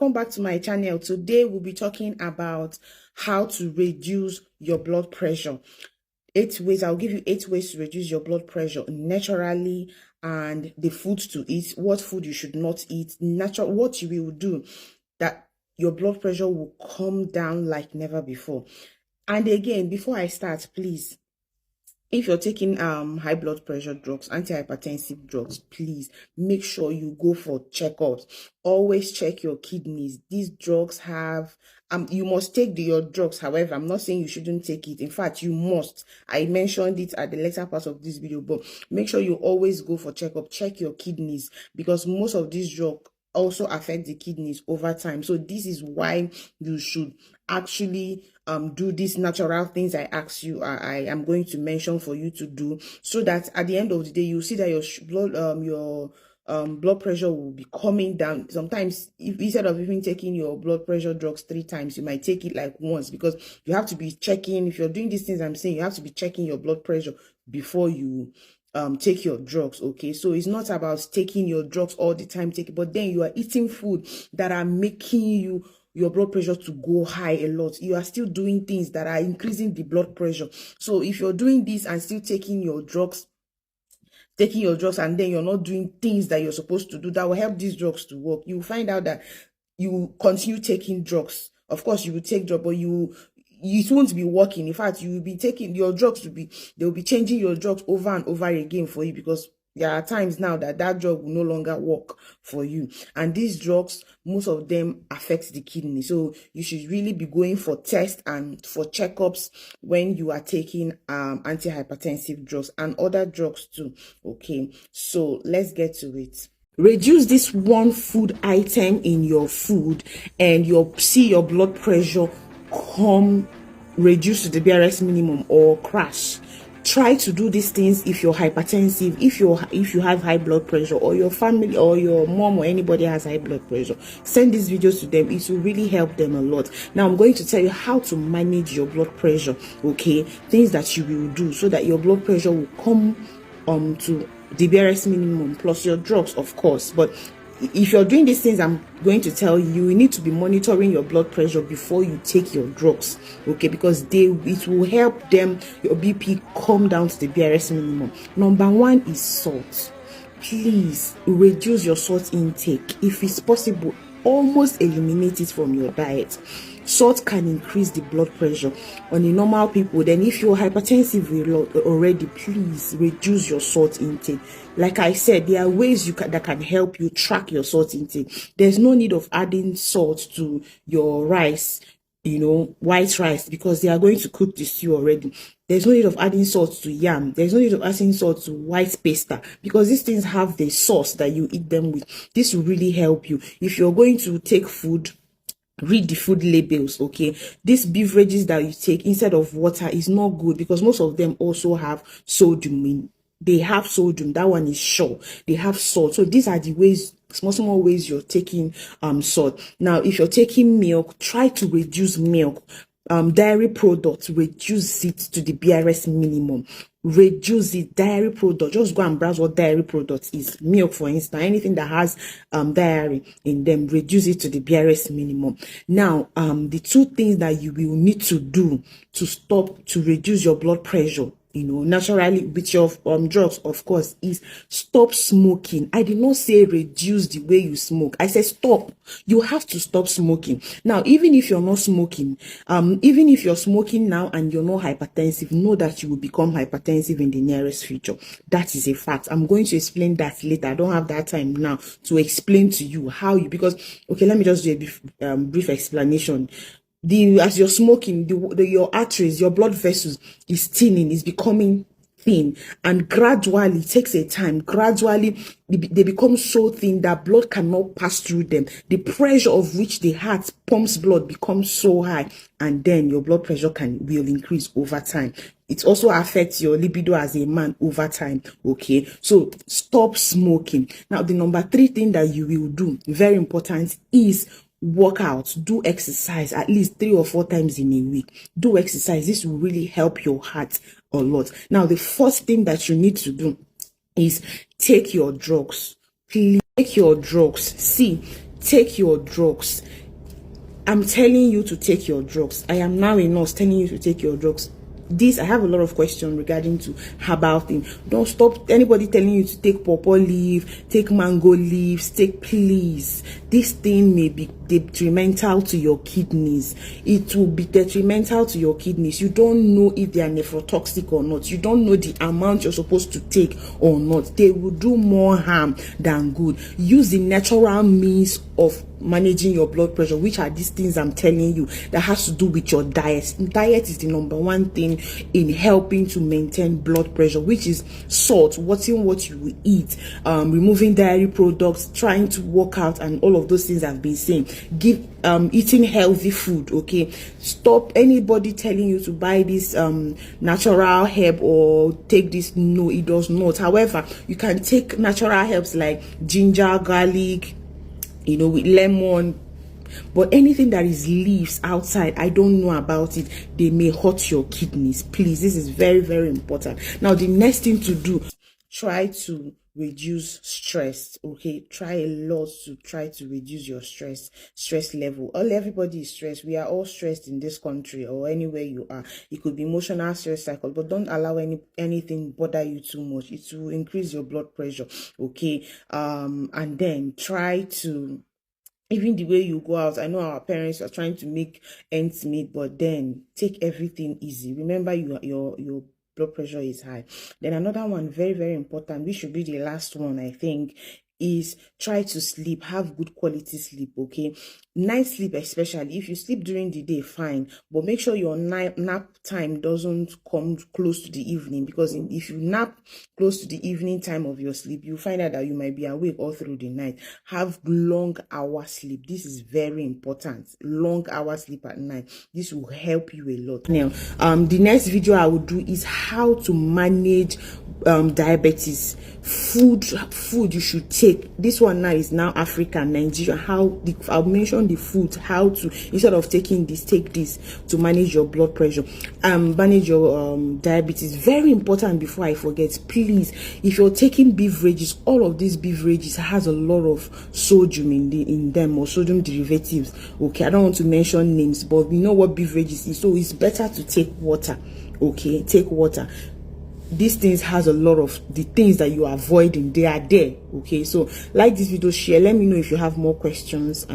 Welcome back to my channel. Today we'll be talking about how to reduce your blood pressure. 8 ways. I'll give you 8 ways to reduce your blood pressure naturally, and the foods to eat, what food you should not eat, natural, what you will do that your blood pressure will come down like never before. And again, before I start, please, if you're taking high blood pressure drugs, antihypertensive drugs, please make sure you go for checkups. Always check your kidneys. These drugs have you must take your drugs. However, I'm not saying you shouldn't take it. In fact, you must. I mentioned it at the later part of this video, but make sure you always go for checkup. Check your kidneys, because most of these drugs also affect the kidneys over time. So this is why you should actually do these natural things I asked you. I am going to mention for you to do, so that at the end of the day you see that your blood pressure will be coming down. Sometimes, if instead of even taking your blood pressure drugs 3 times, you might take it like once, because you have to be checking. If you're doing these things I'm saying, you have to be checking your blood pressure before you take your drugs. Okay, so it's not about taking your drugs all the time, but then you are eating food that are making your blood pressure to go high a lot. You are still doing things that are increasing the blood pressure. So if you're doing this and still taking your drugs, and then you're not doing things that you're supposed to do that will help these drugs to work, you will find out that you continue taking drugs. Of course, you will take drugs, but it won't be working. In fact, you will be taking your drugs they will be changing your drugs over and over again for you, because there are times now that drug will no longer work for you. And these drugs, most of them affect the kidney. So you should really be going for tests and for checkups when you are taking antihypertensive drugs and other drugs too. Okay, so let's get to it. Reduce this one food item in your food, and you'll see your blood pressure come reduce to the barest minimum or crash. Try to do these things if you're hypertensive, if you have high blood pressure, or your family or your mom or anybody has high blood pressure. Send these videos to them. It will really help them a lot. Now I'm going to tell you how to manage your blood pressure. Okay, things that you will do so that your blood pressure will come to the barest minimum, plus your drugs, of course. But if you're doing these things I'm going to tell you, you need to be monitoring your blood pressure before you take your drugs. Okay, because it will help your BP come down to the barest minimum. Number 1 is salt. Please reduce your salt intake. If it's possible, almost eliminate it from your diet. Salt can increase the blood pressure on the normal people. Then if you're hypertensive already, please reduce your salt intake. Like I said, there are ways that can help you track your salt intake. There's no need of adding salt to your rice, white rice, because they are going to cook the stew already. There's no need of adding salt to yam. There's no need of adding salt to white pasta, because these things have the sauce that you eat them with. This will really help you. If you're going to take food, read the food labels. Okay, these beverages that you take instead of water is not good, because most of them also have sodium they have sodium. That one is sure. They have salt. So these are the ways, small ways you're taking salt. Now if you're taking milk, try to reduce milk. Dairy products, reduce it to the barest minimum. Reduce it. Dairy product, just go and browse what dairy product is. Milk, for instance, anything that has dairy in them, reduce it to the barest minimum. Now the 2 things that you will need to do to reduce your blood pressure, naturally with your drugs, of course, is stop smoking. I did not say reduce the way you smoke. I said stop. You have to stop smoking. Now, even if you're not smoking, even if you're smoking now and you're not hypertensive, know that you will become hypertensive in the nearest future. That is a fact. I'm going to explain that later. I don't have that time now to explain to you because okay, let me just do a brief explanation. As you're smoking, your arteries, your blood vessels is thinning, is becoming thin, and gradually, it takes a time, gradually they become so thin that blood cannot pass through them. The pressure of which the heart pumps blood becomes so high, and then your blood pressure will increase over time. It also affects your libido as a man over time. Okay, so stop smoking. Now the number 3 thing that you will do, very important, is work out. Do exercise at least 3 or 4 times in a week. Do exercise. This will really help your heart a lot. Now the first thing that you need to do is take your drugs. Please take your drugs. Take your drugs. I'm telling you to take your drugs. I am now a nurse telling you to take your drugs. I have a lot of questions regarding to herbal thing. Don't stop anybody telling you to take pawpaw leaf, take mango leaves, please. This thing may be detrimental to your kidneys. It will be detrimental to your kidneys. You don't know if they are nephrotoxic or not. You don't know the amount you're supposed to take or not. They will do more harm than good. Use the natural means of managing your blood pressure, which are these things I'm telling you that has to do with your diet. Diet is the number one thing in helping to maintain blood pressure, which is salt, watching what you eat, removing dairy products, trying to work out, and all of those things I've been saying. Eating healthy food. Okay, stop anybody telling you to buy this natural herb or take this. No, it does not. However, you can take natural herbs like ginger, garlic, with lemon, but anything that is leaves outside, I don't know about it, they may hurt your kidneys. Please, this is very, very important. Now, the next thing to do, try to reduce stress. Okay, try a lot to try to reduce your stress level. Everybody is stressed. We are all stressed in this country or anywhere you are. It could be emotional stress cycle, but don't allow anything bother you too much. It will increase your blood pressure. Okay, and then try to, even the way you go out. I know our parents are trying to make ends meet, but then take everything easy. Remember, your blood pressure is high. Then another one, very, very important, which should be the last one, I think, is try to sleep. Have good quality sleep. Okay, night sleep, especially if you sleep during the day, fine, but make sure your nap time doesn't come close to the evening, because if you nap close to the evening time of your sleep, you find out that you might be awake all through the night. Have long hour sleep. This is very important. Long hour sleep at night. This will help you a lot. Now, the next video I will do is how to manage diabetes. Food you should take. This one now is now Africa, Nigeria. I'll mention the food, how to, instead of taking this, take this to manage your blood pressure, manage your diabetes. Very important. Before I forget, please, if you're taking beverages, all of these beverages has a lot of sodium in them, or sodium derivatives. Okay, I don't want to mention names, but we know what beverages is, so it's better to take water. Okay, take water. These things has a lot of the things that you are avoiding. They are there. Okay, so like this video, share, let me know if you have more questions.